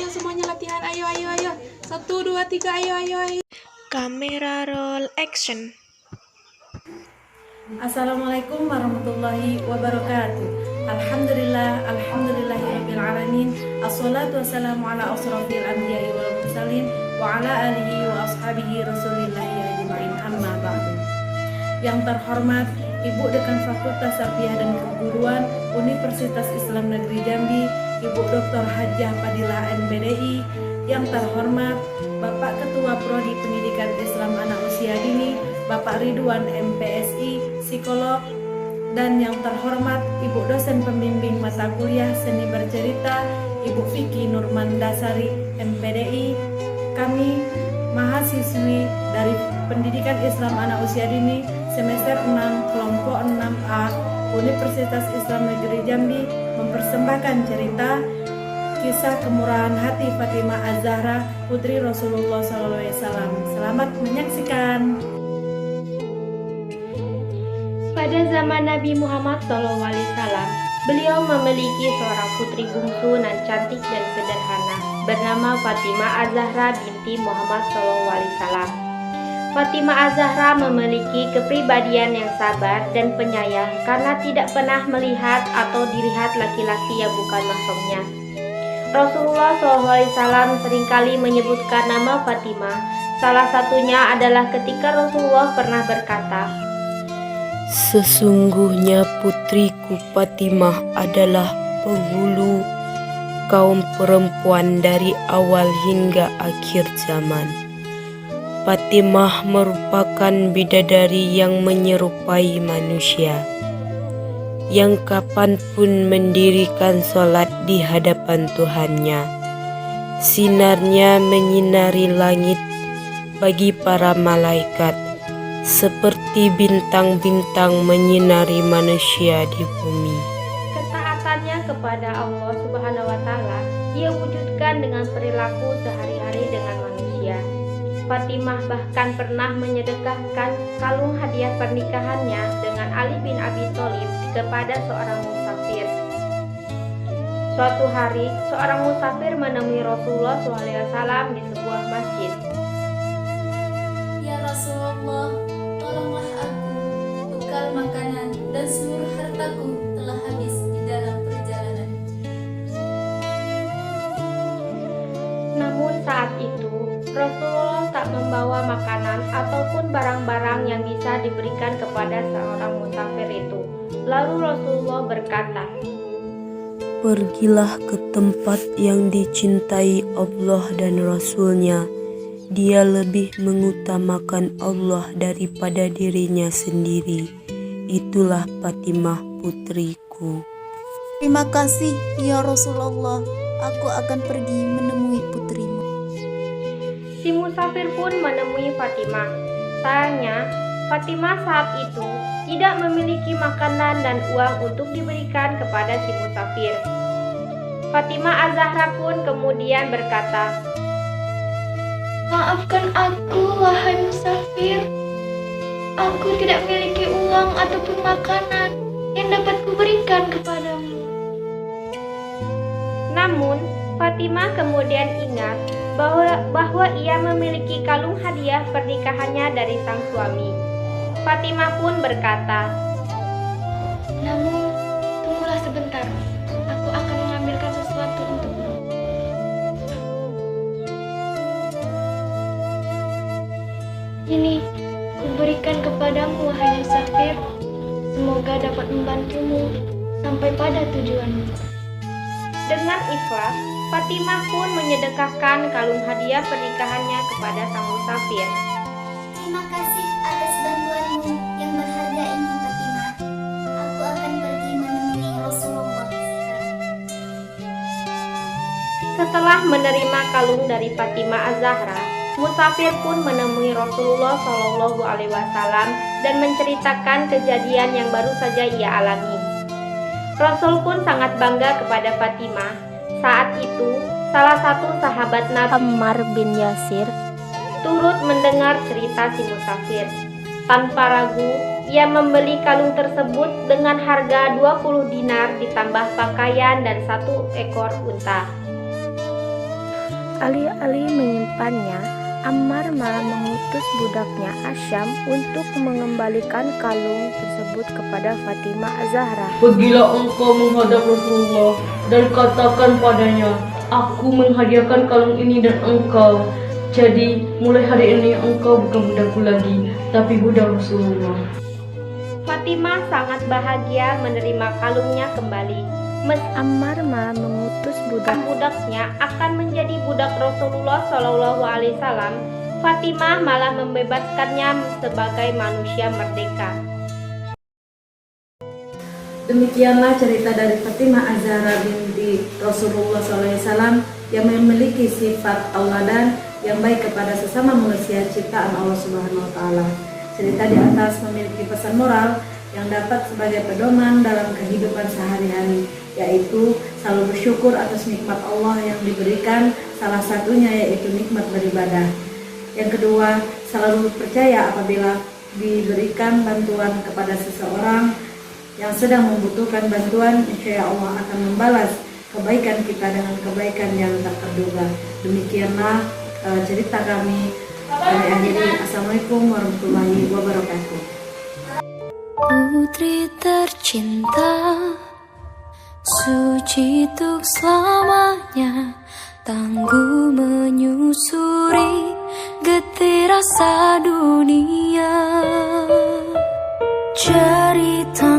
Semuanya latihan. Ayo. 1, 2, 3, ayo. Kamera roll action. Assalamualaikum warahmatullahi wabarakatuh. Alhamdulillahirabbil alamin. Assalatu wassalamu ala asrofil anbiya'i wal mursalin wa ala alihi wa ashabihi rasulillahi ajma'in, amma ba'du. Yang terhormat Ibu Dekan Fakultas Tarbiyah dan Keguruan Universitas Islam Negeri Jambi, Ibu Dr. Hajjah Fadilah MPDI. Yang terhormat Bapak Ketua Prodi Pendidikan Islam Anak Usia Dini, Bapak Ridwan MPSI, psikolog. Dan yang terhormat Ibu dosen pembimbing mata kuliah Seni Bercerita, Ibu Vicky Nurmandasari MPDI. Kami mahasiswi dari Pendidikan Islam Anak Usia Dini semester 6 kelompok 6A Universitas Islam Negeri Jambi mempersembahkan cerita kisah kemurahan hati Fatimah Az-Zahra putri Rasulullah SAW. Selamat menyaksikan. Pada zaman Nabi Muhammad SAW, beliau memiliki seorang putri bungsu nan cantik dan sederhana bernama Fatimah Az-Zahra binti Muhammad SAW. Fatimah Az-Zahra memiliki kepribadian yang sabar dan penyayang karena tidak pernah melihat atau dilihat laki-laki yang bukan mahramnya. Rasulullah SAW seringkali menyebutkan nama Fatimah. Salah satunya adalah ketika Rasulullah pernah berkata, Sesungguhnya putriku Fatimah adalah penghulu kaum perempuan dari awal hingga akhir zaman. Fatimah merupakan bidadari yang menyerupai manusia, yang kapanpun mendirikan sholat di hadapan Tuhannya. Sinarnya menyinari langit bagi para malaikat, seperti bintang-bintang menyinari manusia di bumi. Ketaatannya kepada Allah Subhanahu wa Ta'ala ia wujudkan dengan perilaku sehari-hari dengan manusia. Fatimah bahkan pernah menyedekahkan kalung hadiah pernikahannya dengan Ali bin Abi Thalib kepada seorang musafir. Suatu hari, seorang musafir menemui Rasulullah SAW di sebuah masjid. Ya Rasulullah, tolonglah aku, bekal makanan dan seluruh hartaku telah habis di dalam perjalanan. Namun saat itu, Rasulullah tak membawa makanan ataupun barang-barang yang bisa diberikan kepada seorang musafir itu. Lalu Rasulullah berkata, Pergilah ke tempat yang dicintai Allah dan Rasul-Nya. Dia lebih mengutamakan Allah daripada dirinya sendiri. Itulah Fatimah putriku. Terima kasih ya Rasulullah, aku akan pergi menemui putrimu. si musafir pun menemui Fatimah. Sayangnya, Fatimah saat itu tidak memiliki makanan dan uang untuk diberikan kepada si musafir. Fatimah Az-Zahra pun kemudian berkata, Maafkan aku, wahai musafir. Aku tidak memiliki uang ataupun makanan yang dapat kuberikan kepadamu. Namun, Fatimah kemudian ingat bahwa ia memiliki kalung hadiah pernikahannya dari sang suami. Fatimah pun berkata, Namun, tunggulah sebentar. Aku akan mengambilkan sesuatu untukmu. Ini, kuberikan kepadamu, wahai musafir. Semoga dapat membantumu sampai pada tujuanmu. dengan ikhlas, Fatimah pun menyedekahkan kalung hadiah pernikahannya kepada sang musafir. Terima kasih atas bantuanmu yang berharga ini, Fatimah. Aku akan pergi menemui Rasulullah. Setelah menerima kalung dari Fatimah Az-Zahra, musafir pun menemui Rasulullah Shallallahu Alaihi Wasallam dan menceritakan kejadian yang baru saja ia alami. Rasul pun sangat bangga kepada Fatimah. Saat itu, salah satu sahabat Nabi Ammar bin Yasir turut mendengar cerita si musafir. Tanpa ragu, ia membeli kalung tersebut dengan harga 20 dinar ditambah pakaian dan 1 ekor unta. Alih-alih menyimpannya, Ammar malah mengutus budaknya Asyam untuk mengembalikan kalung tersebut kepada Fatimah Az-Zahra. Pergilah engkau menghadap Rasulullah dan katakan padanya, aku menghadiahkan kalung ini dan engkau. Jadi mulai hari ini engkau bukan budakku lagi, tapi budak Rasulullah. Fatimah sangat bahagia menerima kalungnya kembali. Ammar malah mengutus Budaknya akan menjadi budak Rasulullah Shallallahu Alaihi Wasallam. Fatimah malah membebaskannya sebagai manusia merdeka. Demikianlah cerita dari Fatimah Az-Zahra binti Rasulullah SAW yang memiliki sifat tauladan yang baik kepada sesama manusia ciptaan Allah Subhanahu Wa Taala. Cerita di atas memiliki pesan moral yang dapat sebagai pedoman dalam kehidupan sehari-hari, yaitu selalu bersyukur atas nikmat Allah yang diberikan, salah satunya yaitu nikmat beribadah. Yang kedua, selalu percaya apabila diberikan bantuan kepada seseorang yang sedang membutuhkan bantuan, insya Allah akan membalas kebaikan kita dengan kebaikan yang tak terduga. Demikianlah cerita kami. Kami akhiri. Assalamualaikum warahmatullahi wabarakatuh. Putri tercinta, suci untuk selamanya, tangguh menyusuri getir rasa dunia. Cerita